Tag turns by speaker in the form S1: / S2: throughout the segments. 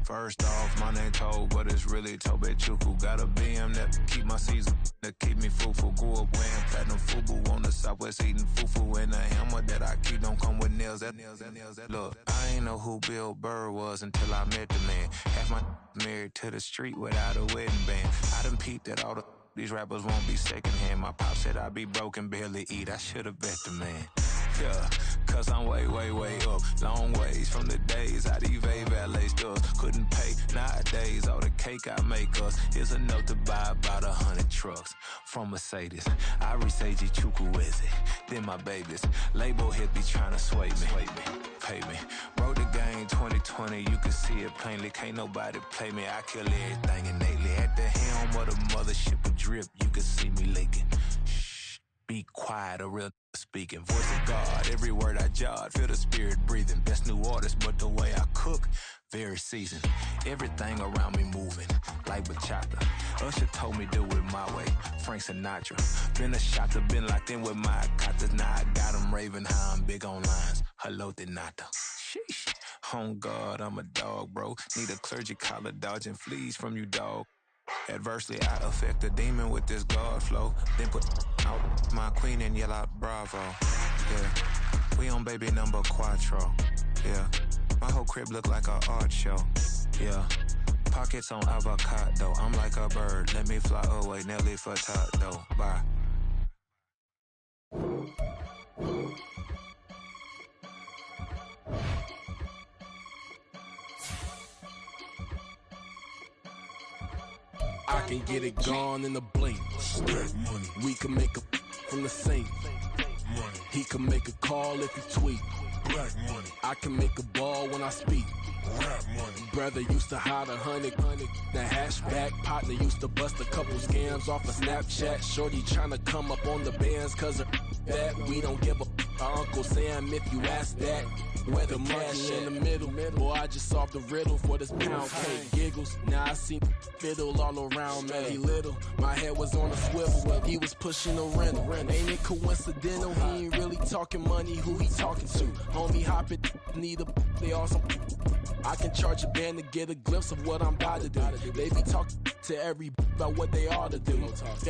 S1: First off, my name Toe, but it's really Tobe Chuku. Got a BM that keep my season, that keep me fruitful. Grew up wearing platinum FUBU on the Southwest eating fufu. And the hammer that I keep don't come with nails. Look, I ain't know who Bill Burr was until I met the man. Half my married to the street without a wedding band. I done peeped at all these rappers won't be secondhand. My pop said I'd be broken, barely eat. I should've bet the man. Yeah, cause I'm way up. Long ways from the days I evade valet stores. Couldn't pay nowadays. All the cake I make us is enough to buy about 100 trucks from Mercedes. I resage Chukwueze, then my babies. Label hit be trying to sway me. Pay me. Wrote the game 2020, you can see it plainly. Can't nobody play me. I kill everything innately. At the helm of the mothership with drip, you can see me leaking. Shh, be quiet, a real speaking. Voice of God, every word I jot. Feel the spirit breathing. Best new artist, but the way I cook, very seasoned. Everything around me moving, like bachata. Usher told me do it my way. Frank Sinatra. Been a shotter, been locked in with my katas. Now I got them raving how I'm big on lines. Hello, Denata. Sheesh. On God, I'm a dog, bro. Need a clergy collar, dodging fleas from you, dog. Adversely, I affect a demon with this God flow. Then put out my queen and yell out bravo. Yeah, we on baby number quattro. Yeah, my whole crib look like an art show. Yeah, pockets on avocado. I'm like a bird, let me fly away. Nelly Furtado, bye.
S2: I can get it gone in a blink.
S3: Stack money.
S2: We can make a from the sink.
S3: Money.
S2: He can make a call if he tweet.
S3: Black money.
S2: I can make a ball when I speak.
S3: Rap money.
S2: Brother used to hide 100. The hashback partner used to bust a couple scams off of Snapchat. Shorty tryna come up on the bands cause of that. We don't give a Uncle Sam if you ask that. Where the monkey in the middle. Boy, I just solved the riddle for this pound cake. Giggles, now I see fiddle all around me. He little, my head was on a swivel. He was pushing a rental. Ain't it coincidental? He ain't really talking money. Who he talking to? Homie hopping, need a. They also. I can charge a band to get a glimpse of what I'm about to do. They be talking to every about what they ought to do.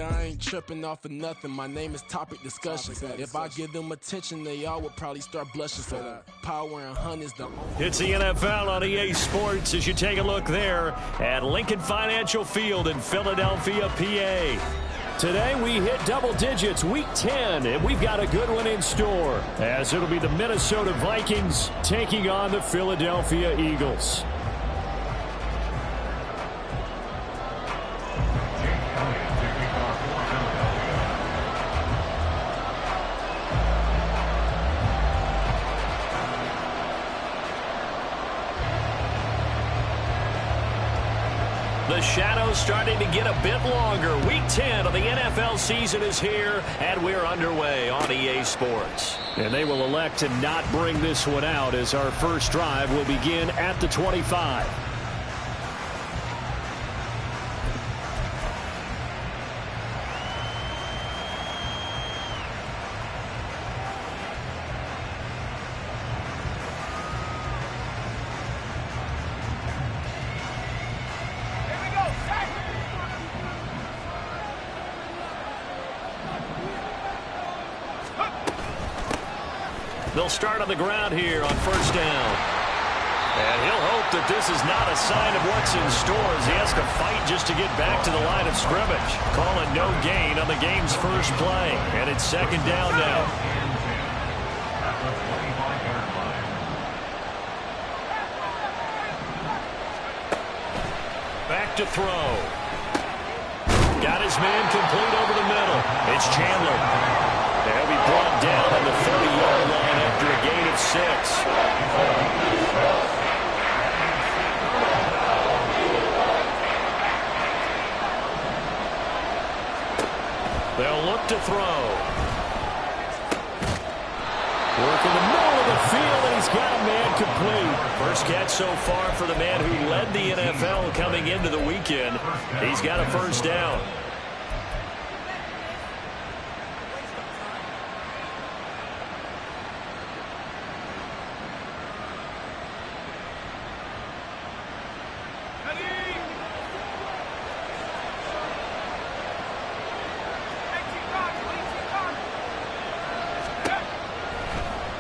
S2: I ain't tripping off of nothing. My name is Topic Discussion. If I give them attention, they all would probably start blushing. So power and hunt is the only.
S4: It's the NFL on EA Sports as you take a look there at Lincoln Financial Field in Philadelphia, PA. Today we hit double digits, week 10, and we've got a good one in store as it'll be the Minnesota Vikings taking on the Philadelphia Eagles. The shadows starting to get a bit longer. Week 10 of the NFL season is here, and we're underway on EA Sports. And they will elect to not bring this one out as our first drive will begin at the 25. They'll start on the ground here on first down. And he'll hope that this is not a sign of what's in store as he has to fight just to get back to the line of scrimmage. Calling no gain on the game's first play. And it's second down now. Back to throw. Got his man complete over the middle. It's Chandler. They'll be brought down on the 30-yard line after a gain of 6. They'll look to throw. Work in the middle of the field, and he's got a man complete. First catch so far for the man who led the NFL coming into the weekend. He's got a first down.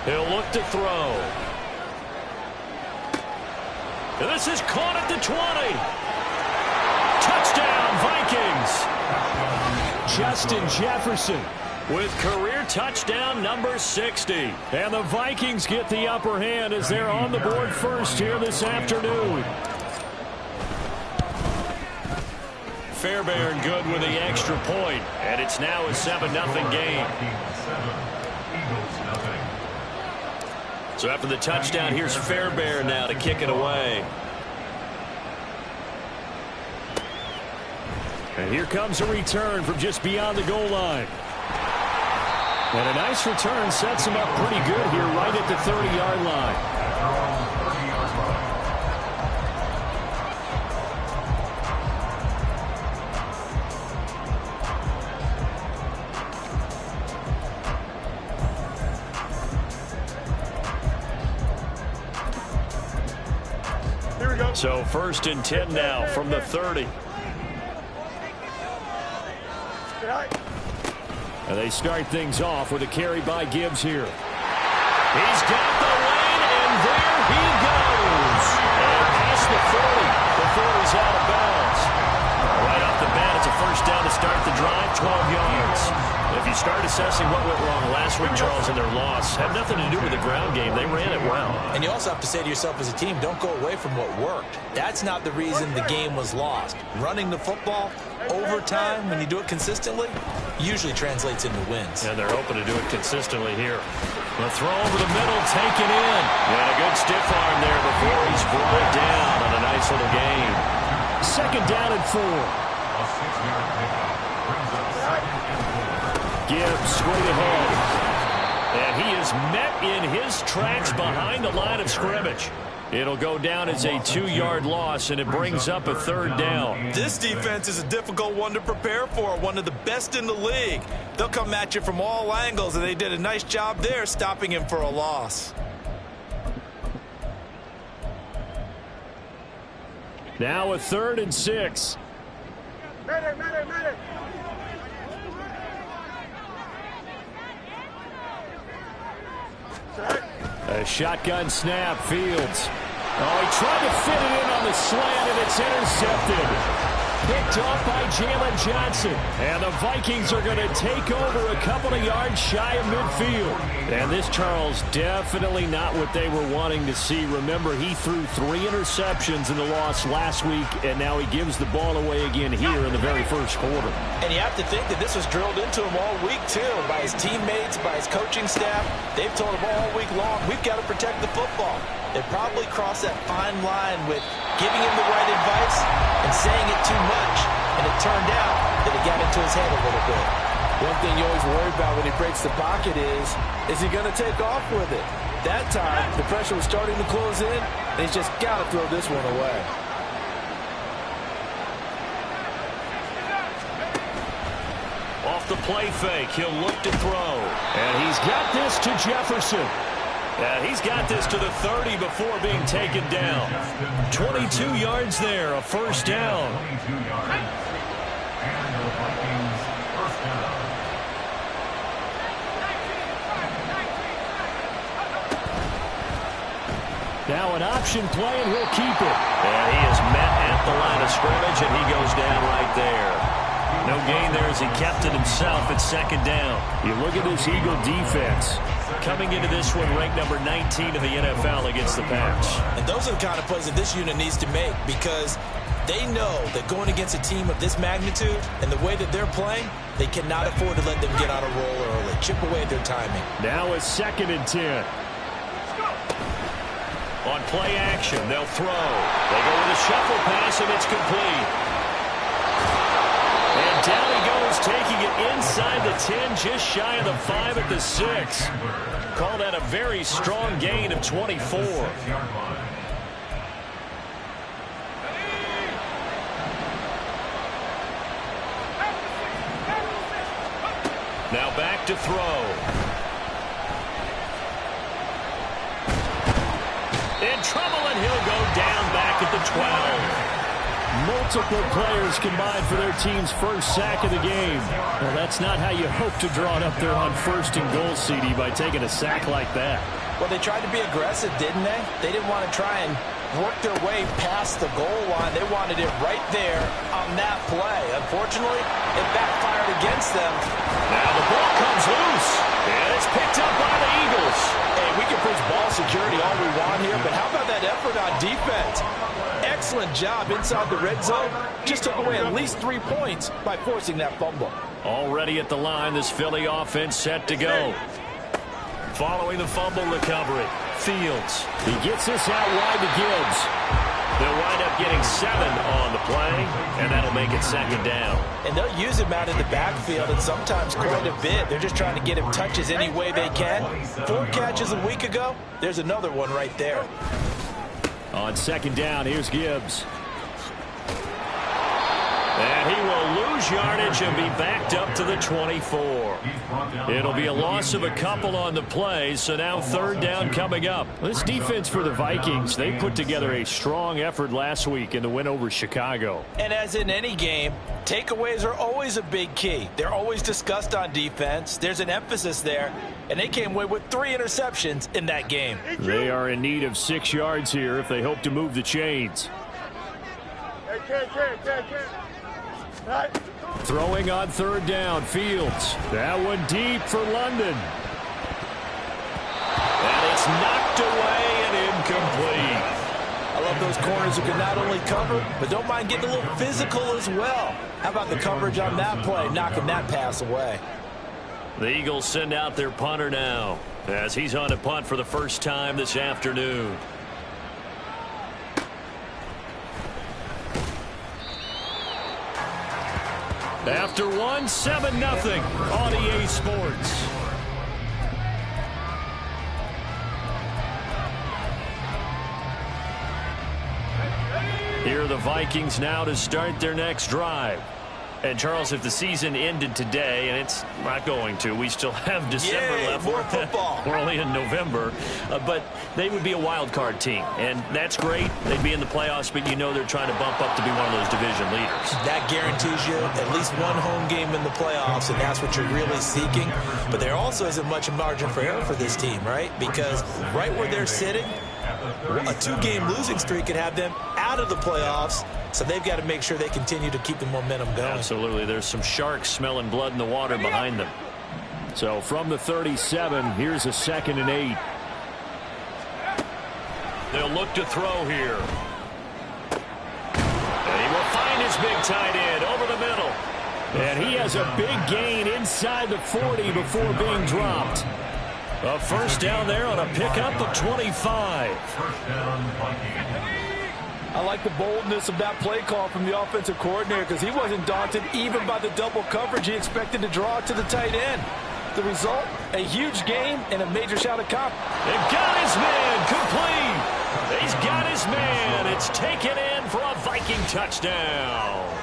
S4: He'll look to throw. And this is caught at the 20. Touchdown, Vikings. Justin Jefferson with career touchdown number 60. And the Vikings get the upper hand as they're on the board first here this afternoon. Fairbairn good with the extra point, and it's now a 7-0 game. So after the touchdown, here's Fairbairn now to kick it away. And here comes a return from just beyond the goal line. And a nice return sets him up pretty good here right at the 30-yard line. So 1st and 10 now from the 30. And they start things off with a carry by Gibbs here. He's got the lane, and there he goes. And past the 40 before he's out of bounds. Right off the bat, it's a first down to start the drive, 12 yards. If you start assessing what went wrong last week, Charles, in their loss, had nothing to do with the ground game. They ran it well.
S5: And you also have to say to yourself as a team, don't go away from what worked. That's not the reason the game was lost. Running the football over time, when you do it consistently, usually translates into wins.
S4: And they're hoping to do it consistently here. The throw over the middle, taken in. And a good stiff arm there before he's brought down on a nice little gain. 2nd down and 4. Gibbs straight ahead. And he is met in his tracks behind the line of scrimmage. It'll go down as a 2-yard loss, and it brings up a 3rd down.
S5: This defense is a difficult one to prepare for, one of the best in the league. They'll come at you from all angles, and they did a nice job there stopping him for a loss.
S4: Now a 3rd and 6. A shotgun snap, Fields. Oh, he tried to fit it in on the slant, and it's intercepted. Picked off by Jalen Johnson. And the Vikings are going to take over a couple of yards shy of midfield. And this, Charles, definitely not what they were wanting to see. Remember, he threw 3 interceptions in the loss last week, and now he gives the ball away again here in the very first quarter.
S5: And you have to think that this was drilled into him all week, too, by his teammates, by his coaching staff. They've told him all week long, we've got to protect the football. They probably crossed that fine line with giving him the right advice and saying it too much. And it turned out that it got into his head a little bit.
S2: One thing you always worry about when he breaks the pocket is he going to take off with it? That time, the pressure was starting to close in, and he's just got to throw this one away.
S4: Off the play fake, he'll look to throw. And he's got this to Jefferson. And he's got this to the 30 before being taken down. 22 yards there, a first down. Now an option play, and he'll keep it. And he is met at the line of scrimmage, and he goes down right there. No gain there as he kept it himself at 2nd down. You look at this Eagle defense. Coming into this one ranked number 19 in the NFL against the pass.
S5: And those are the kind of plays that this unit needs to make, because they know that going against a team of this magnitude and the way that they're playing, they cannot afford to let them get on a roll early, chip away at their timing.
S4: Now a 2nd and 10. On play action, they'll throw. They go with a shuffle pass, and it's complete. And down he goes, taking it inside the 10, just shy of the 5 at the 6. Call that a very strong gain of 24. Now back to throw. In trouble, and he'll go down back at the 12. Multiple players combined for their team's first sack of the game. Well, that's not how you hope to draw it up there on 1st and goal, CD, by taking a sack like that.
S5: Well, they tried to be aggressive, didn't they? They didn't want to try and work their way past the goal line. They wanted it right there on that play. Unfortunately, it backfired against them.
S4: Now the ball comes loose, and it's picked up by the Eagles.
S5: Hey, we can preach ball security all we want here, but how about that effort on defense? Excellent job inside the red zone. Just took away at least 3 points by forcing that fumble.
S4: Already at the line, this Philly offense set to go. Following the fumble recovery, Fields. He gets this out wide to Gibbs. They'll wind up getting 7 on the play, and that'll make it 2nd down.
S5: And they'll use him out in the backfield, and sometimes quite a bit. They're just trying to get him touches any way they can. 4 catches a week ago. There's another one right there.
S4: On 2nd down, here's Gibbs. And he will lose yardage and be backed up to the 24. It'll be a loss of a couple on the play, so now 3rd down coming up. This defense for the Vikings, they put together a strong effort last week in the win over Chicago.
S5: And as in any game, takeaways are always a big key. They're always discussed on defense. There's an emphasis there, and they came away with 3 interceptions in that game.
S4: They are in need of 6 yards here if they hope to move the chains. Throwing on 3rd down, Fields. That one deep for London. And it's knocked away and incomplete.
S5: I love those corners who can not only cover, but don't mind getting a little physical as well. How about the coverage on that play, knocking that pass away?
S4: The Eagles send out their punter now, as he's on a punt for the first time this afternoon. After one, 7-0 on EA Sports. Here are the Vikings now to start their next drive. And, Charles, if the season ended today, and it's not going to, we still have December left.
S5: More football.
S4: We're only in November. But they would be a wild card team. And that's great. They'd be in the playoffs, but you know they're trying to bump up to be one of those division leaders.
S5: That guarantees you at least one home game in the playoffs, and that's what you're really seeking. But there also isn't much margin for error for this team, right? Because right where they're sitting, a 2-game losing streak could have them out of the playoffs. So they've got to make sure they continue to keep the momentum going.
S4: Absolutely. There's some sharks smelling blood in the water behind them. So from the 37, here's a 2nd and 8. They'll look to throw here. And he will find his big tight end over the middle. And he has a big gain inside the 40 before being dropped. A 1st down there on a pickup of 25.
S5: I like the boldness of that play call from the offensive coordinator because he wasn't daunted even by the double coverage. He expected to draw it to the tight end. The result, a huge gain and a major shot of cop.
S4: They've got his man complete. He's got his man. It's taken in for a Viking touchdown.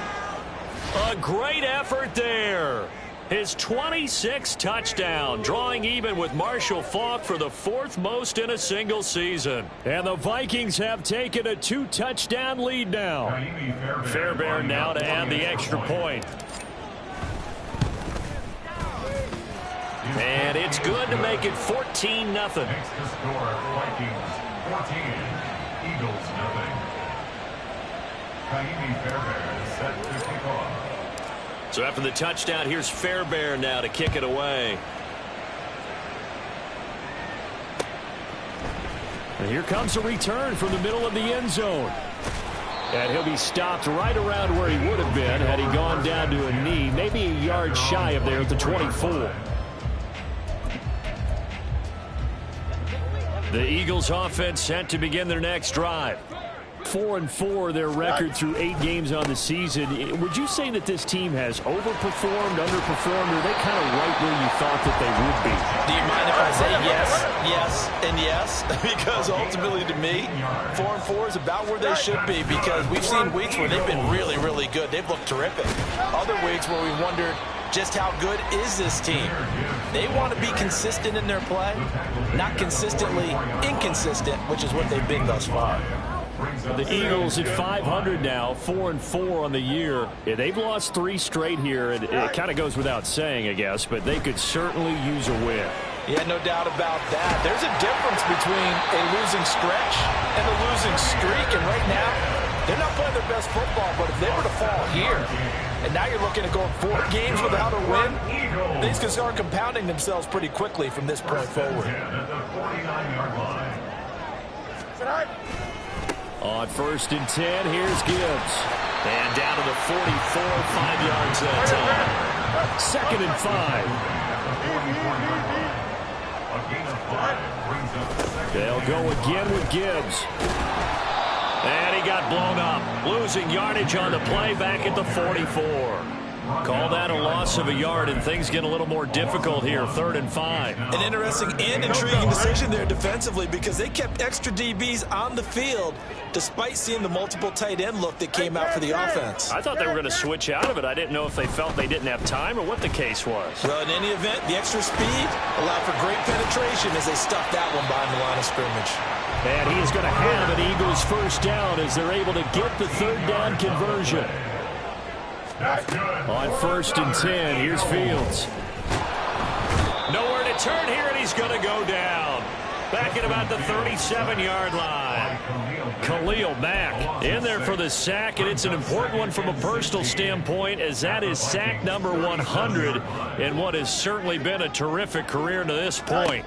S4: A great effort there. His 26th touchdown, drawing even with Marshall Faulk for the 4th most in a single season. And the Vikings have taken a 2-touchdown lead now. Fairbairn now to add the extra point. And it's good to make it 14-0.
S6: Makes the score Vikings 14, Eagles 0. Kaimi Fairbairn is set to kick off.
S4: So after the touchdown, here's Fairbairn now to kick it away. And here comes a return from the middle of the end zone. And he'll be stopped right around where he would have been had he gone down to a knee, maybe a yard shy of there at the 24. The Eagles offense set to begin their next drive. 4-4 their record through 8 games on the season. Would you say that this team has overperformed, underperformed, or are they kind of right where you thought that they would be?
S5: Do you mind if I say yes, yes, and yes? Because ultimately to me, 4-4 is about where they should be because we've seen weeks where they've been really, really good. They've looked terrific. Other weeks where we wondered just how good is this team. They want to be consistent in their play, not consistently inconsistent, which is what they've been thus far.
S4: The Eagles at 500 now, 4-4 on the year. Yeah, they've lost 3 straight here, and it kind of goes without saying, I guess, but they could certainly use a win.
S5: Yeah, no doubt about that. There's a difference between a losing stretch and a losing streak. And right now, they're not playing their best football. But if they were to fall here, and now you're looking at going 4 games without a win, things can start compounding themselves pretty quickly from this point forward.
S4: On 1st and 10, here's Gibbs. And down to the 44, 5 yards that time. 2nd and 5. They'll go again with Gibbs. And he got blown up. Losing yardage on the play back at the 44. Call that a loss of a yard, and things get a little more difficult here. 3rd and 5.
S5: An interesting and intriguing decision there defensively because they kept extra DBs on the field despite seeing the multiple tight end look that came out for the offense.
S4: I thought they were going to switch out of it. I didn't know if they felt they didn't have time or what the case was.
S5: Well, in any event, the extra speed allowed for great penetration as they stuffed that one behind the line of scrimmage.
S4: And he is going to have an Eagles first down as they're able to get the 3rd down conversion. On 1st and 10, here's Fields. Nowhere to turn here, and he's going to go down. Back at about the 37-yard line. Khalil Mack in there for the sack, and it's an important one from a personal standpoint as that is sack number 100 in what has certainly been a terrific career to this point.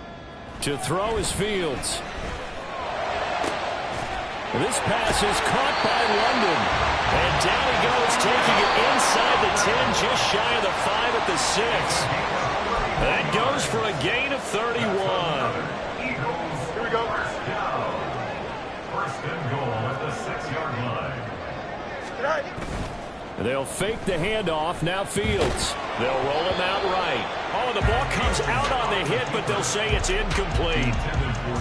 S4: To throw is Fields. This pass is caught by London. And down he goes, taking it inside the 10, just shy of the 5 at the 6. That goes for a gain of 31.
S6: Eagles, here we go. First and goal at the 6-yard line.
S4: They'll fake the handoff. Now Fields. They'll roll him out right. Oh, the ball comes out on the hit, but they'll say it's incomplete.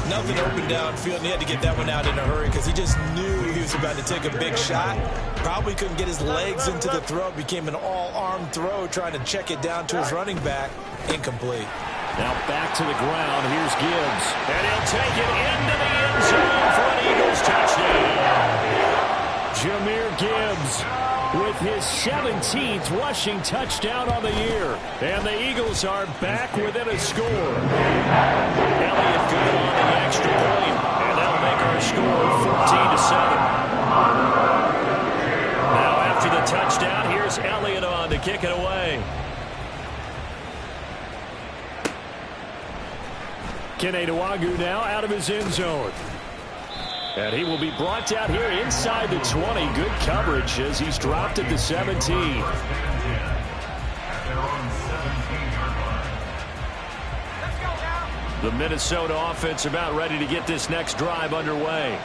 S5: Nothing open downfield, and he had to get that one out in a hurry because he just knew he was about to take a big shot. Probably couldn't get his legs into the throw. Became an all-arm throw trying to check it down to his running back. Incomplete.
S4: Now back to the ground. Here's Gibbs. And he'll take it into the end zone for an Eagles touchdown. Jahmyr Gibbs with his 17th rushing touchdown on the year. And the Eagles are back within a score. Elliott good on the extra point. And that'll make our score 14-7. Now after the touchdown, here's Elliott on to kick it away. Kene Nwangwu now out of his end zone. And he will be brought down here inside the 20. Good coverage as he's dropped at the 17. The Minnesota offense about ready to get this next drive underway.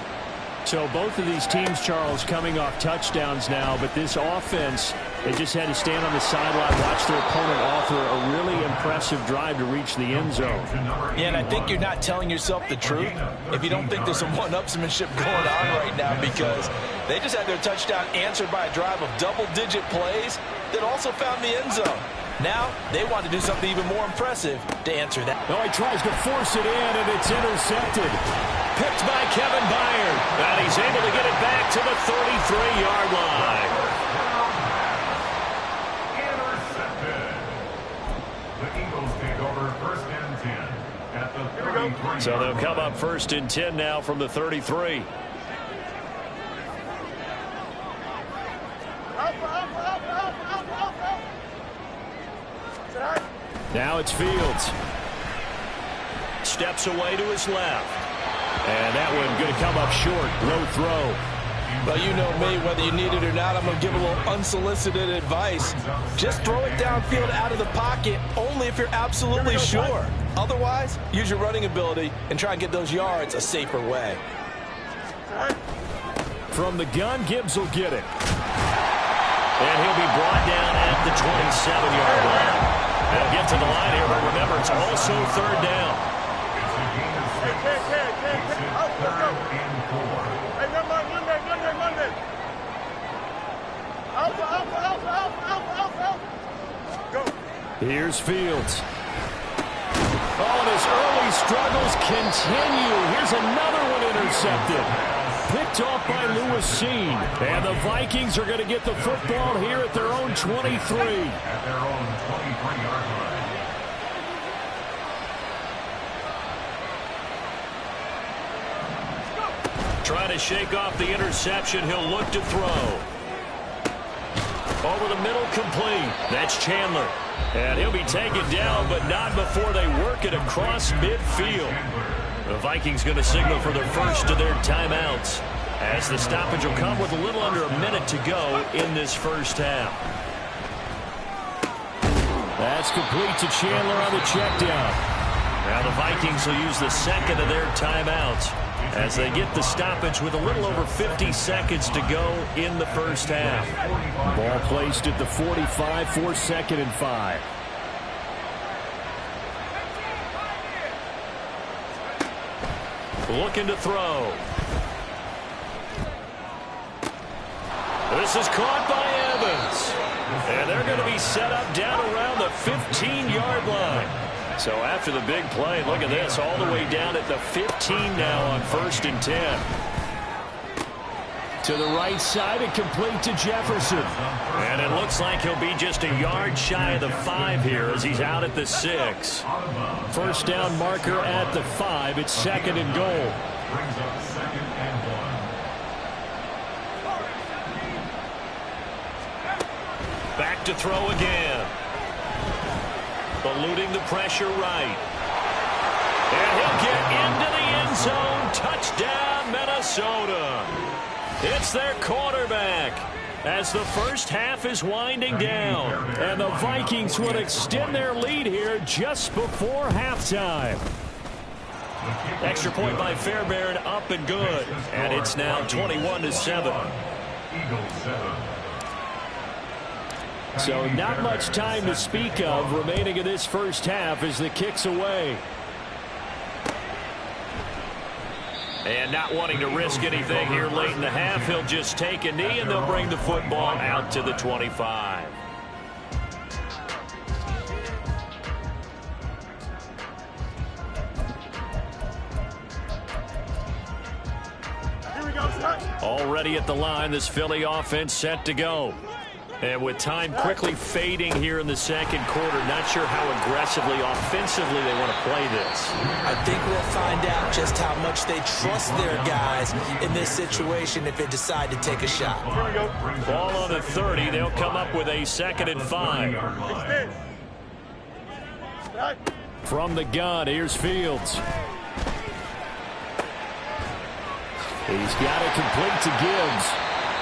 S4: So both of these teams, Charles, coming off touchdowns now, but this offense, they just had to stand on the sideline, watch their opponent offer a really impressive drive to reach the end zone.
S5: Yeah, and I think you're not telling yourself the truth if you don't think there's some one-upsmanship going on right now because they just had their touchdown answered by a drive of double-digit plays that also found the end zone. Now, they want to do something even more impressive to answer that.
S4: Oh, he tries to force it in, and it's intercepted. Picked by Kevin Byard. And he's able to get it back to the 33-yard line.
S6: Intercepted. The Eagles take over 1st and 10 at the 33.
S4: So they'll come up 1st and 10 now from the 33. Now it's Fields. Steps away to his left. And that one going to come up short. Low throw.
S5: Well, you know me, whether you need it or not, I'm going to give a little unsolicited advice. Just throw it downfield out of the pocket only if you're absolutely sure. Otherwise, use your running ability and try and get those yards a safer way.
S4: From the gun, Gibbs will get it. And he'll be brought down at the 27-yard line. They'll get to the line here, but remember, it's also 3rd down. Here's Fields. Oh, and his early struggles continue. Here's another one intercepted. Picked off by Lewis Seen. And the Vikings are going to get the football here at their own 23.
S6: At their own 23-yard line.
S4: Trying to shake off the interception. He'll look to throw. Over the middle, complete. That's Chandler. And he'll be taken down, but not before they work it across midfield. The Vikings going to signal for their first of their timeouts, as the stoppage will come with a little under a minute to go in this first half.
S7: That's complete to Chandler on the check down.
S4: Now the Vikings will use the second of their timeouts as they get the stoppage with a little over 50 seconds to go in the first half.
S7: Ball placed at the 45 for 2nd and 5.
S4: Looking to throw. This is caught by Evans. And they're going to be set up down around the 15-yard line. So after the big play, look at this, all the way down at the 15 now on 1st and 10.
S7: To the right side and complete to Jefferson.
S4: And it looks like he'll be just a yard shy of the 5 here as he's out at the 6.
S7: First down marker at the 5. It's 2nd and goal.
S6: Brings up 2nd and 1.
S4: Back to throw again. Eluding the pressure right. And he'll get into the end zone. Touchdown, Minnesota. It's their quarterback as the first half is winding down.
S7: And the Vikings would extend their lead here just before halftime.
S4: Extra point by Fairbairn, up and good. And it's now 21-7.
S6: Eagles 7.
S7: So not much time to speak of remaining in this first half as the kick's away.
S4: And not wanting to risk anything here late in the half, he'll just take a knee and they'll bring the football out to the 25. Already at the line, this Philly offense set to go. And with time quickly fading here in the second quarter, not sure how aggressively, offensively they want to play this.
S5: I think we'll find out just how much they trust their guys in this situation if they decide to take a shot.
S4: Ball on the 30. They'll come up with a 2nd and 5.
S7: From the gun, here's Fields. He's got it complete to Gibbs.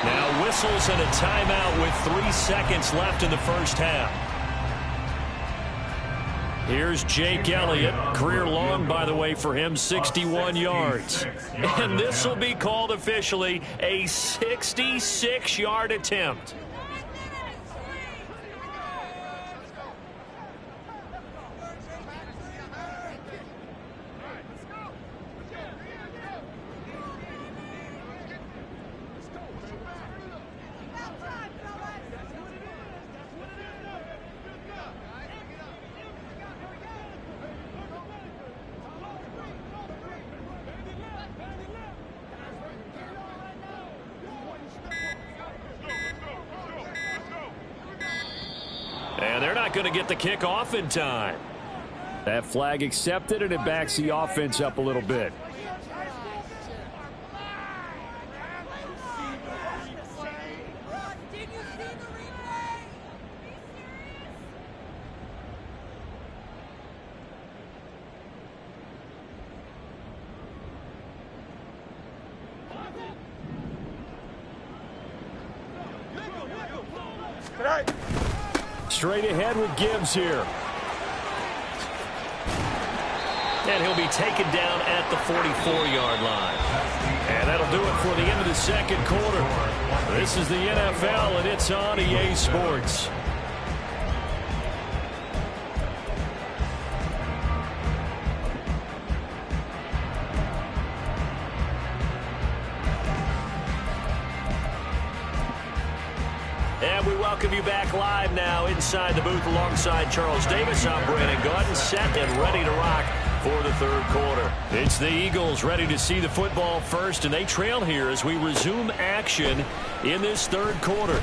S4: Now whistles and a timeout with 3 seconds left in the first half. Here's Jake Elliott. Career long, by the way, for him, 61 yards. And this will be called officially a 66-yard attempt. And they're not going to get the kick off in time.
S7: That flag accepted, and it backs the offense up a little bit. Straight ahead with Gibbs here.
S4: And he'll be taken down at the 44-yard line. And that'll do it for the end of the second quarter. This is the NFL, and it's on EA Sports. And we welcome you back live now inside the booth alongside Charles Davis. I'm Brandon Gordon, set and ready to rock for the third quarter. It's the Eagles ready to see the football first, and they trail here as we resume action in this third quarter.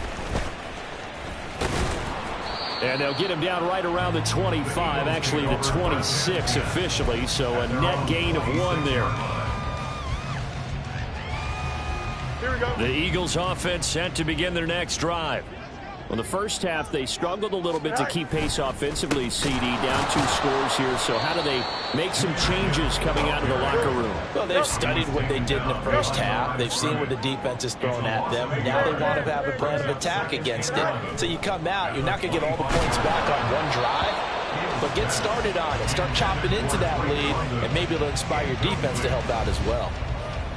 S7: And they'll get him down right around the 25, actually the 26 officially, so a net gain of 1 there.
S4: The Eagles offense set to begin their next drive. Well, the first half, they struggled a little bit to keep pace offensively, CD, down 2 scores here. So how do they make some changes coming out of the locker room?
S5: Well, they've studied what they did in the first half. They've seen what the defense is throwing at them. Now they want to have a plan of attack against it. So you come out, you're not going to get all the points back on one drive, but get started on it. Start chopping into that lead, and maybe it'll inspire your defense to help out as well.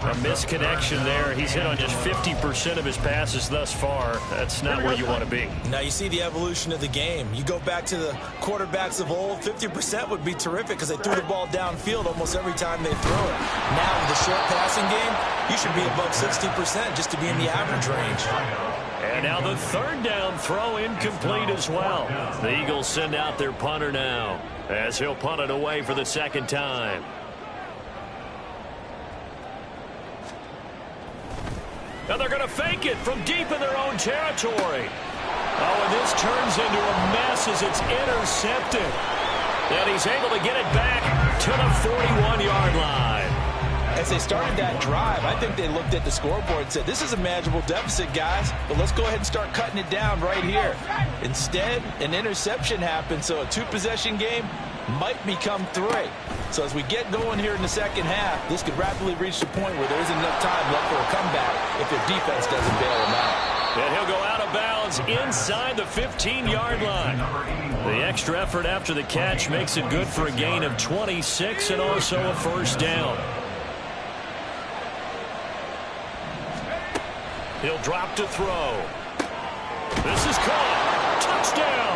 S4: A misconnection there. He's hit on just 50% of his passes thus far. That's not where you want to be.
S5: Now you see the evolution of the game. You go back to the quarterbacks of old, 50% would be terrific because they threw the ball downfield almost every time they throw it. Now with the short passing game, you should be above 60% just to be in the average range.
S4: And now the third down throw incomplete as well. The Eagles send out their punter now as he'll punt it away for the second time. Now they're going to fake it from deep in their own territory. Oh, and this turns into a mess as it's intercepted. And he's able to get it back to the 41-yard line.
S5: As they started that drive, I think they looked at the scoreboard and said, this is a manageable deficit, guys, but let's go ahead and start cutting it down right here. Instead, an interception happened, so a 2-possession game might become 3. So as we get going here in the second half, this could rapidly reach the point where there isn't enough time left for a comeback if their defense doesn't bail them out.
S4: And he'll go out of bounds inside the 15-yard line. The extra effort after the catch makes it good for a gain of 26 and also a first down. He'll drop to throw. This is caught. Touchdown.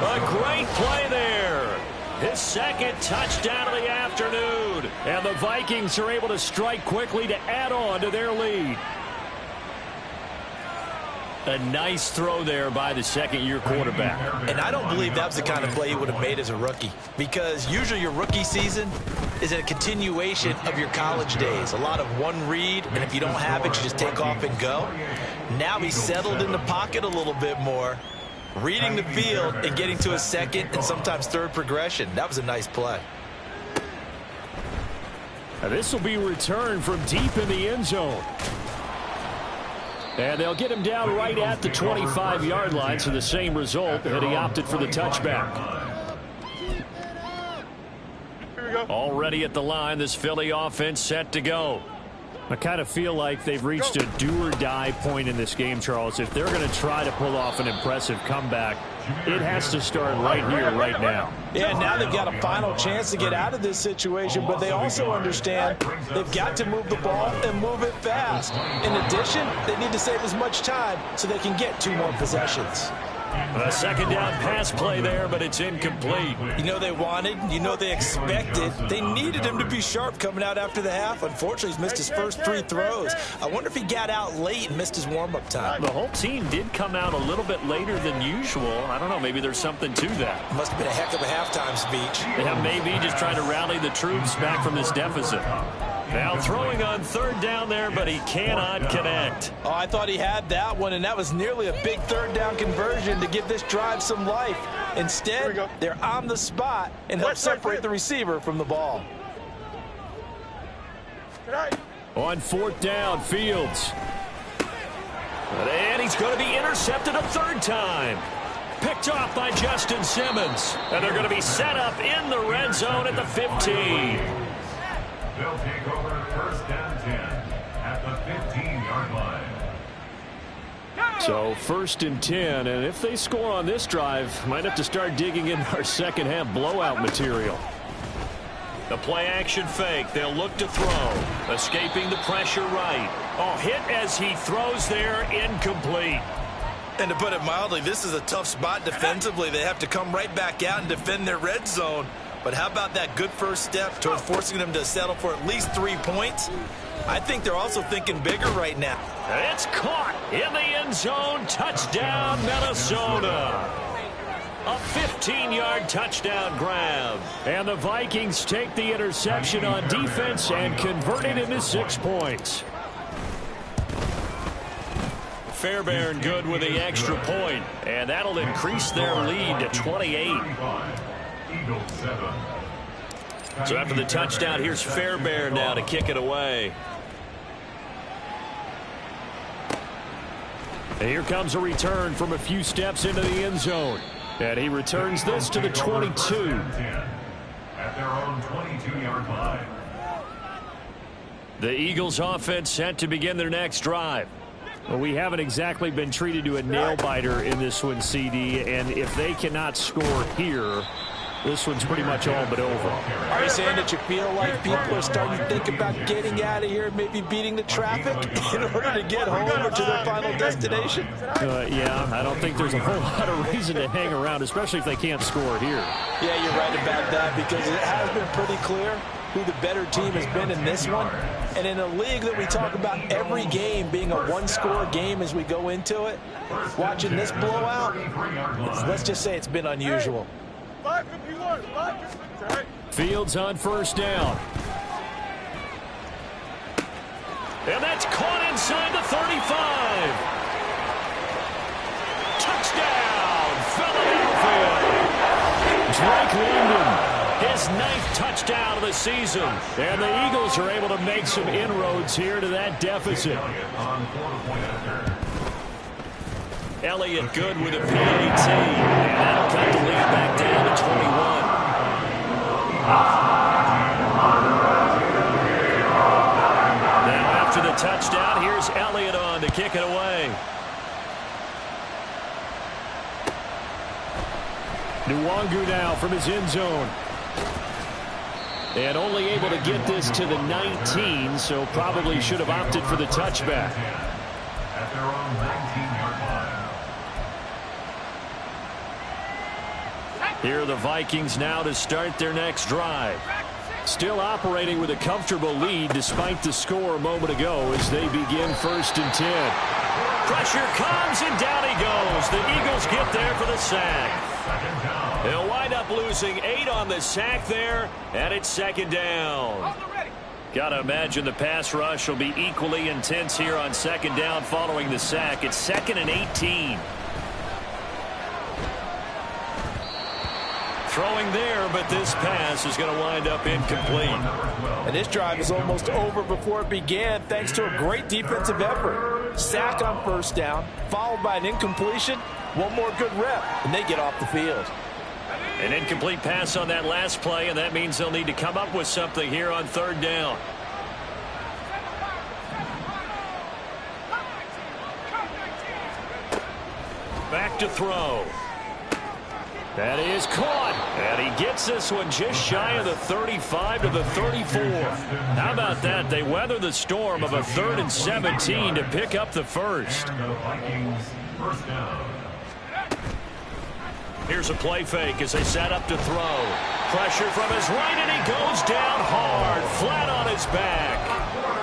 S4: A great play there. His second touchdown of the afternoon. And the Vikings are able to strike quickly to add on to their lead. A nice throw there by the second-year quarterback.
S5: And I don't believe that was the kind of play he would have made as a rookie, because usually your rookie season is a continuation of your college days. A lot of one read, and if you don't have it, you just take off and go. Now he's settled in the pocket a little bit more, reading the field and getting to a second and sometimes third progression. That was a nice play.
S4: This will be returned from deep in the end zone. And they'll get him down right at the 25-yard line, so the same result, and he opted for the touchback. Already at the line, this Philly offense set to go. I kind of feel like they've reached a do-or-die point in this game, Charles. If they're going to try to pull off an impressive comeback, it has to start right here, right now.
S5: Yeah, now they've got a final chance to get out of this situation, but they also understand they've got to move the ball and move it fast. In addition, they need to save as much time so they can get 2 more possessions.
S4: A second down pass play there, but it's incomplete.
S5: You know they wanted, you know they expected. They needed him to be sharp coming out after the half. Unfortunately, he's missed his first 3 throws. I wonder if he got out late and missed his warm-up time.
S4: The whole team did come out a little bit later than usual. I don't know, maybe there's something to that.
S5: Must have been a heck of a halftime speech.
S4: Yeah, maybe just trying to rally the troops back from this deficit. Now throwing on third down there, but he cannot connect.
S5: Oh, I thought he had that one, and that was nearly a big third down conversion to give this drive some life. Instead, they're on the spot and help separate the receiver from the ball.
S4: On fourth down, Fields. And he's going to be intercepted a third time. Picked off by Justin Simmons. And they're going to be set up in the red zone at the 15.
S6: They'll take over first and 10 at the 15-yard line.
S4: So first and 10, and if they score on this drive, might have to start digging in our second half blowout material. The play action fake. They'll look to throw. Escaping the pressure right. Oh, hit as he throws there, incomplete.
S5: And to put it mildly, this is a tough spot defensively. They have to come right back out and defend their red zone. But how about that good first step toward forcing them to settle for at least 3 points? I think they're also thinking bigger right now.
S4: It's caught in the end zone. Touchdown, Minnesota. A 15-yard touchdown grab. And the Vikings take the interception on defense and convert it into 6 points. Fairbairn good with the extra point. And that'll increase their lead to 28. So after the touchdown, here's Fairbairn now to kick it away. And here comes a return from a few steps into the end zone. And he returns this to the 22.
S6: At their own 22-yard line.
S4: The Eagles offense set to begin their next drive. Well, we haven't exactly been treated to a nail-biter in this one, CD, and if they cannot score here, this one's pretty much all but over.
S5: Are you saying that you feel like people are starting to think about getting out of here, maybe beating the traffic in order to get home or to their final destination?
S4: Yeah, I don't think there's a whole lot of reason to hang around, especially if they can't score here.
S5: Yeah, you're right about that, because it has been pretty clear who the better team has been in this one. And in a league that we talk about every game being a one-score game as we go into it, watching this blowout, let's just say it's been unusual.
S4: Fields on first down. And that's caught inside the 35. Touchdown, Philadelphia. Drake London. His 9th touchdown of the season. And the Eagles are able to make some inroads here to that deficit. Elliott good with a PAT. And that'll cut the lead back down to 21. Now after the touchdown, here's Elliott on to kick it away. Nwangu now from his end zone. And only able to get this to the 19, so probably should have opted for the touchback.
S6: At their own 19-yard line.
S4: Here are the Vikings now to start their next drive. Still operating with a comfortable lead despite the score a moment ago as they begin 1st and 10. Pressure comes and down he goes. The Eagles get there for the sack. They'll wind up losing 8 on the sack there, and it's 2nd down. Gotta imagine the pass rush will be equally intense here on 2nd down following the sack. It's 2nd and 18. Throwing there, but this pass is going to wind up incomplete.
S5: And this drive is almost over before it began thanks to a great defensive effort. Sack on first down, followed by an incompletion. One more good rep, and they get off the field.
S4: An incomplete pass on that last play, and that means they'll need to come up with something here on 3rd down. Back to throw. That is caught. And he gets this one just shy of the 35 to the 34. How about that? They weather the storm of a 3rd and 17 to pick up the first.
S6: First down.
S4: Here's a play fake as they set up to throw. Pressure from his right, and he goes down hard, flat on his back.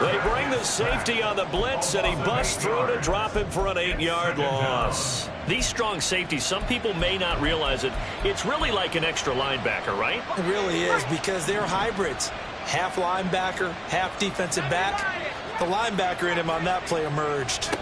S4: They bring the safety on the blitz, and he busts through to drop him for an 8-yard loss. These strong safeties, some people may not realize it. It's really like an extra linebacker, right?
S5: It really is, because they're hybrids. Half linebacker, half defensive back. The linebacker in him on that play emerged.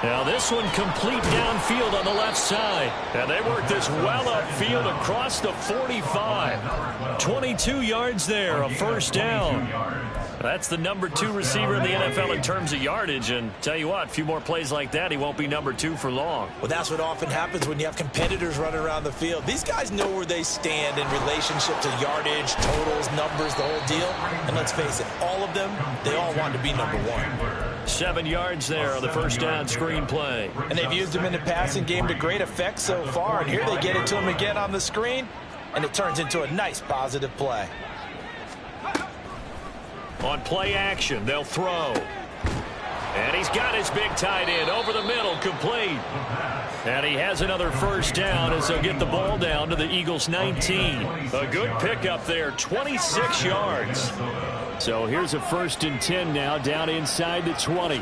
S4: Now this one complete downfield on the left side. And they work this well upfield across the 45. 22 yards there, a first down. That's the number 2 receiver in the NFL in terms of yardage. And tell you what, a few more plays like that, he won't be number 2 for long.
S5: Well, that's what often happens when you have competitors running around the field. These guys know where they stand in relationship to yardage, totals, numbers, the whole deal. And let's face it, all of them, they all want to be number 1.
S4: 7 yards there on the first down screen play.
S5: And they've used him in the passing game to great effect so far. And here they get it to him again on the screen. And it turns into a nice positive play.
S4: On play action, they'll throw. And he's got his big tight end over the middle, complete. And he has another first down as they'll get the ball down to the Eagles' 19. A good pickup there, 26 yards. So here's a 1st and 10 now, down inside the 20.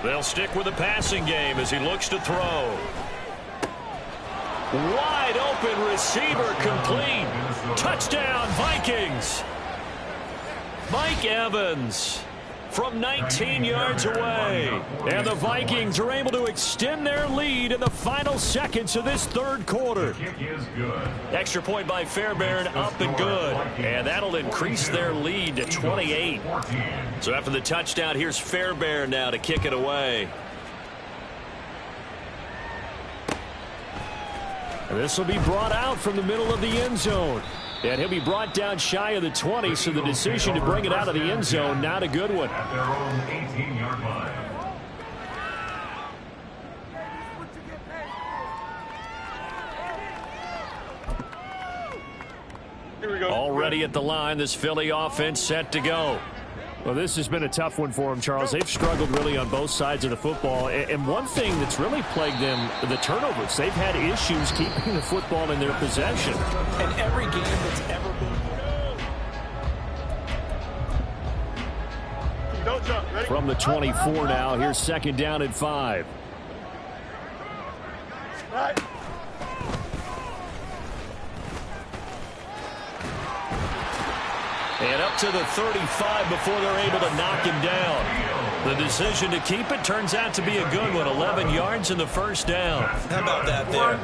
S4: They'll stick with the passing game as he looks to throw. Wide open receiver, complete. Touchdown, Vikings. Mike Evans, from 19 yards away. And the Vikings are able to extend their lead in the final seconds of this third quarter. Extra point by Fairbairn, up and good. And that'll increase their lead to 28. So after the touchdown, here's Fairbairn now to kick it away. And this will be brought out from the middle of the end zone. And he'll be brought down shy of the 20, so the decision to bring it out of the end zone, not a good one.
S6: At their own 18-yard line.
S4: Already at the line, this Philly offense set to go.
S7: Well, this has been a tough one for them, Charles. They've struggled really on both sides of the football. And one thing that's really plagued them, the turnovers. They've had issues keeping the football in their possession.
S5: And every game that's ever been.
S7: From the 24 now, here's second down and 5.
S4: And up to the 35 before they're able to knock him down. The decision to keep it turns out to be a good one. 11 yards in the first down.
S5: How about that there?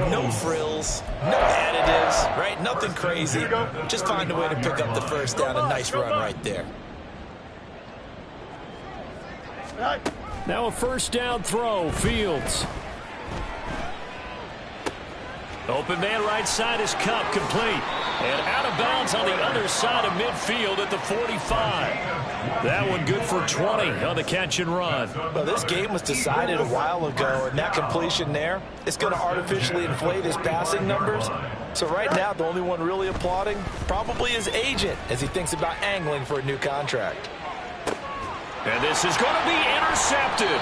S5: No frills, no additives, right? Nothing crazy. Just find a way to pick up the first down. A nice run right there.
S7: Now a first down throw, Fields.
S4: Open man right side is Cup, complete. And out of bounds on the other side of midfield at the 45. That one good for 20 on the catch and run.
S5: Well, this game was decided a while ago, and that completion there, it's going to artificially inflate his passing numbers. So right now, the only one really applauding probably his agent as he thinks about angling for a new contract.
S4: And this is going to be intercepted.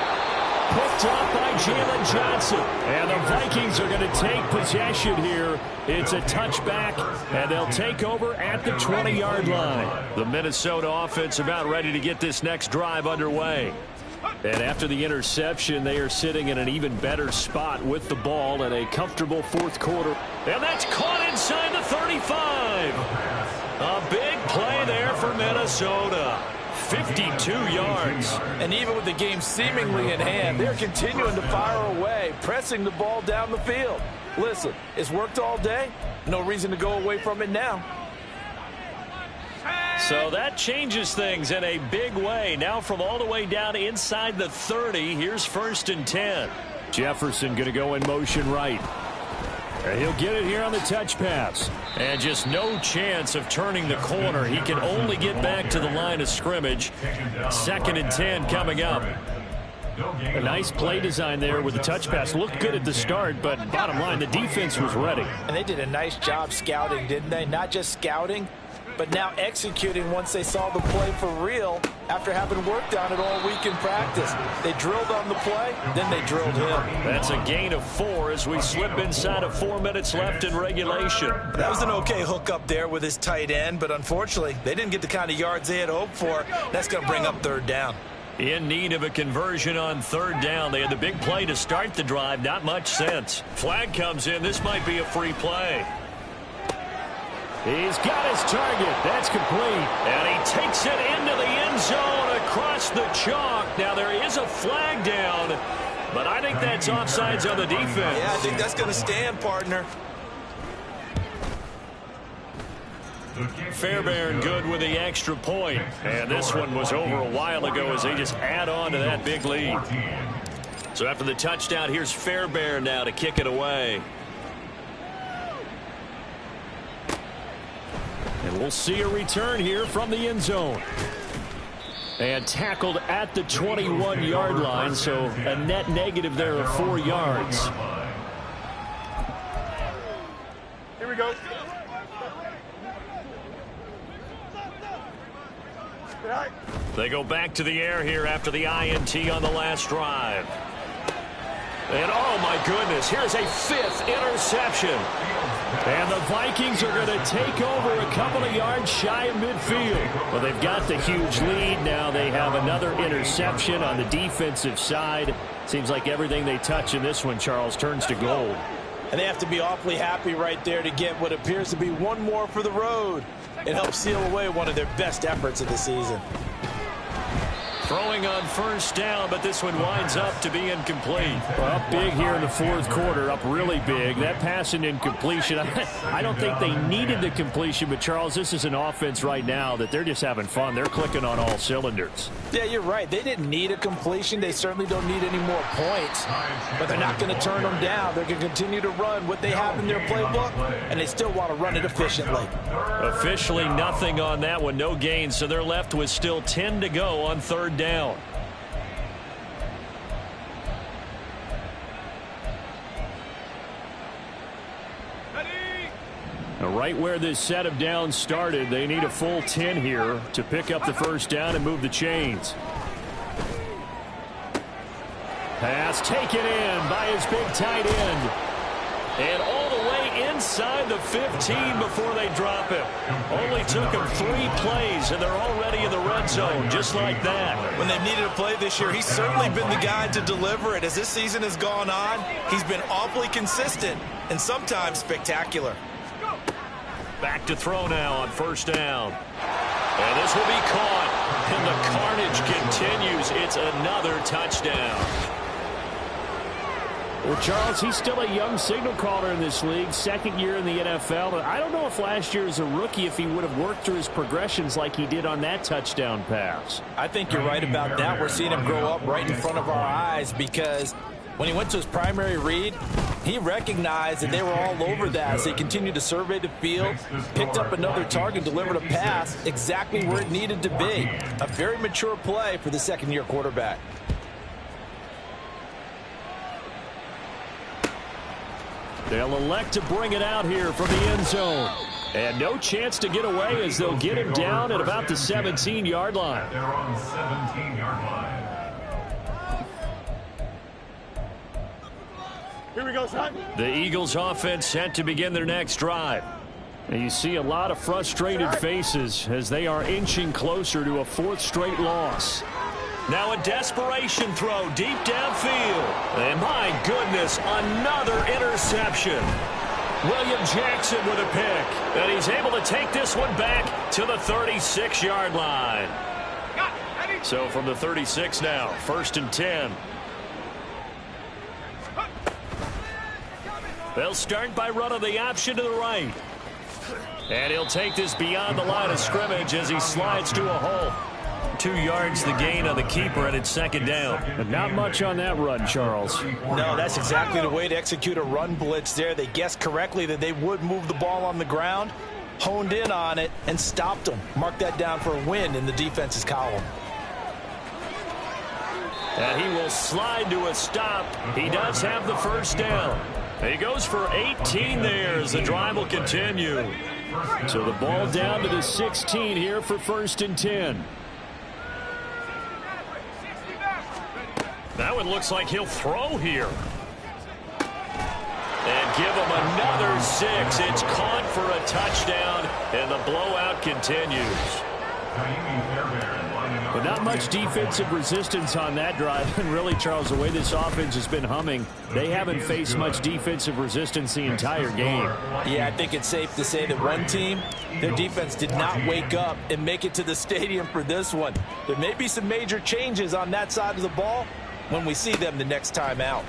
S7: Picked up by Jalen Johnson. And the Vikings are going to take possession here. It's a touchback, and they'll take over at the 20-yard line.
S4: The Minnesota offense about ready to get this next drive underway.
S7: And after the interception, they are sitting in an even better spot with the ball in a comfortable fourth quarter.
S4: And that's caught inside the 35. A big play there for Minnesota. 52 yards.
S5: And even with the game seemingly in hand, they're continuing to fire away, pressing the ball down the field. Listen, it's worked all day. No reason to go away from it now.
S4: So that changes things in a big way. Now from all the way down inside the 30, here's first and 10.
S7: Jefferson going to go in motion right. And he'll get it here on the touch pass.
S4: And just no chance of turning the corner. He can only get back to the line of scrimmage. Second and 10 coming up.
S7: A nice play design there with the touch pass. Looked good at the start, but bottom line, the defense was ready.
S5: And they did a nice job scouting, didn't they? Not just scouting, but now executing once they saw the play for real after having worked on it all week in practice. They drilled on the play, then they drilled him.
S4: That's a gain of 4 as we slip inside of 4 minutes left in regulation.
S5: That was an okay hook up there with his tight end, but unfortunately, they didn't get the kind of yards they had hoped for. That's going to bring up third down.
S4: In need of a conversion on third down. They had the big play to start the drive. Not much sense. Flag comes in. This might be a free play.
S7: He's got his target. That's complete.
S4: And he takes it into the end zone across the chalk. Now there is a flag down, but I think that's offsides on the defense.
S5: Yeah, I think that's going to stand, partner.
S4: Fairbairn good with the extra point. And this one was over a while ago as they just add on to that big lead. So after the touchdown, here's Fairbairn now to kick it away.
S7: And we'll see a return here from the end zone. And tackled at the 21-yard line, so a net negative there of 4 yards.
S8: Here we go.
S4: They go back to the air here after the INT on the last drive. And oh my goodness, here's a 5th interception.
S7: And the Vikings are going to take over a couple of yards shy of midfield. Well, they've got the huge lead. Now they have another interception on the defensive side. Seems like everything they touch in this one, Charles, turns to gold.
S5: And they have to be awfully happy right there to get what appears to be one more for the road. It helps seal away one of their best efforts of the season.
S4: Throwing on first down, but this one winds up to be incomplete.
S7: Well, up big here in the fourth quarter, up really big. That pass and incompletion, I don't think they needed the completion, but Charles, this is an offense right now that they're just having fun. They're clicking on all cylinders.
S5: Yeah, you're right. They didn't need a completion. They certainly don't need any more points, but they're not going to turn them down. They're going to continue to run what they have in their playbook, and they still want to run it efficiently.
S4: Officially nothing on that one, no gain, so they're left with still 10 to go on third down.
S7: Now, right where this set of downs started, they need a full 10 here to pick up the first down and move the chains. Pass taken in by his big tight end. And all the way inside the 15 before they drop him. Only took him 3 plays, and they're already in the red zone, just like that.
S5: When they've needed a play this year, he's certainly been the guy to deliver it. As this season has gone on, he's been awfully consistent and sometimes spectacular.
S4: Back to throw now on first down. And this will be caught. And the carnage continues. It's another touchdown.
S7: Well, Charles, he's still a young signal caller in this league, second year in the NFL. But I don't know if last year as a rookie, if he would have worked through his progressions like he did on that touchdown pass.
S5: I think you're right about that. We're seeing him grow up right in front of our eyes because when he went to his primary read, he recognized that they were all over that. So he continued to survey the field, picked up another target, delivered a pass exactly where it needed to be. A very mature play for the second-year quarterback.
S7: They'll elect to bring it out here from the end zone. And no chance to get away as they'll get him down at about the 17-yard line.
S6: They're on the 17-yard line.
S8: Here we go, son.
S4: The Eagles offense set to begin their next drive.
S7: And you see a lot of frustrated faces as they are inching closer to a 4th straight loss.
S4: Now a desperation throw deep downfield. And my goodness, another interception. William Jackson with a pick. And he's able to take this one back to the 36-yard line. So from the 36 now, 1st and 10. They'll start by running the option to the right. And he'll take this beyond the line of scrimmage as he slides to a hole. 2 yards the gain on the keeper, and it's second down.
S7: And not much on that run, Charles.
S5: No, that's exactly the way to execute a run blitz there. They guessed correctly that they would move the ball on the ground, honed in on it, and stopped them. Mark that down for a win in the defense's column.
S4: And he will slide to a stop. He does have the first down. He goes for 18 there as the drive will continue.
S7: So the ball down to the 16 here for 1st and 10.
S4: That one looks like he'll throw here. And give him another 6. It's caught for a touchdown, and the blowout continues.
S7: But not much defensive resistance on that drive. And really, Charles, the way this offense has been humming, they haven't faced much defensive resistance the entire game.
S5: Yeah, I think it's safe to say that one team, their defense did not wake up and make it to the stadium for this one. There may be some major changes on that side of the ball when we see them the next time out.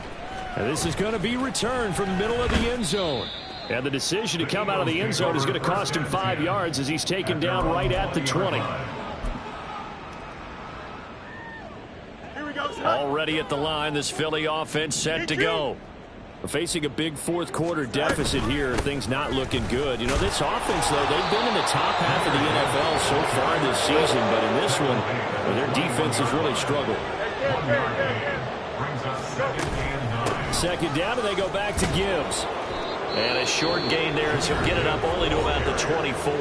S7: And this is going to be returned from the middle of the end zone. And the decision to come out of the end zone is going to cost him 5 yards as he's taken down right at the 20.
S4: Already at the line, this Philly offense set to go.
S7: Facing a big 4th quarter deficit here, things not looking good. You know, this offense, though, they've been in the top half of the NFL so far this season, but in this one, their defense has really struggled. Second down, and they go back to Gibbs.
S4: And a short gain there as he'll get it up only to about the 24.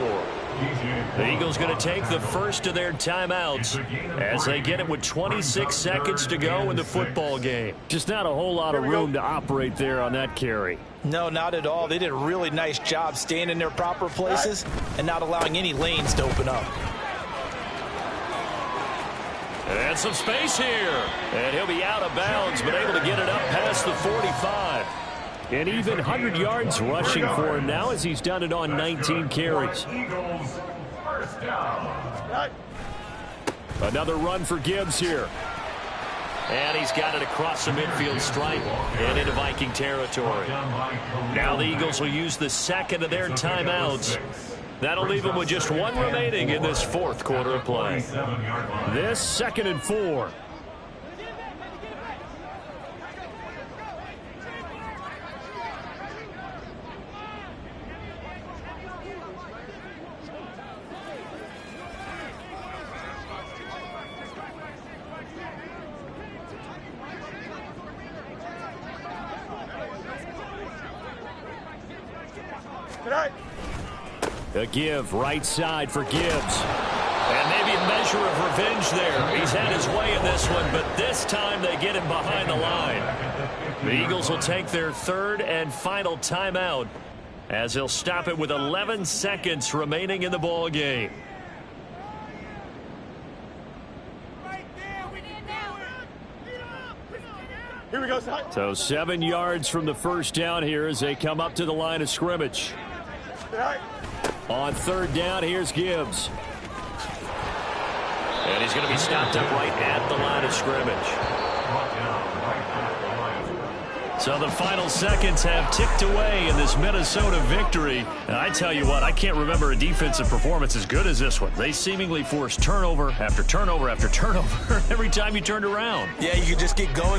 S4: The Eagles going to take the first of their timeouts as they get it with 26 seconds to go in the football game.
S7: Just not a whole lot of room to operate there on that carry.
S5: No, not at all. They did a really nice job staying in their proper places and not allowing any lanes to open up.
S4: And some space here. And he'll be out of bounds, but able to get it up past the 45.
S7: And even 100 yards rushing for him now as he's done it on 19 carries.
S6: Eagles, first down.
S4: Another run for Gibbs here. And he's got it across the midfield stripe and into Viking territory. Now the Eagles will use the second of their timeouts. That'll leave them with just one remaining in this fourth quarter of play. This 2nd and 4. A give right side for Gibbs. And maybe a measure of revenge there. He's had his way in this one, but this time they get him behind the line. The Eagles will take their 3rd and final timeout as they'll stop it with 11 seconds remaining in the ball game.
S8: Here we go,
S4: So 7 yards from the first down here as they come up to the line of scrimmage. On 3rd down, here's Gibbs. And he's going to be stopped up right at the line of scrimmage. So the final seconds have ticked away in this Minnesota victory. And I tell you what, I can't remember a defensive performance as good as this one. They seemingly forced turnover after turnover after turnover every time you turned around.
S5: Yeah, you could just get going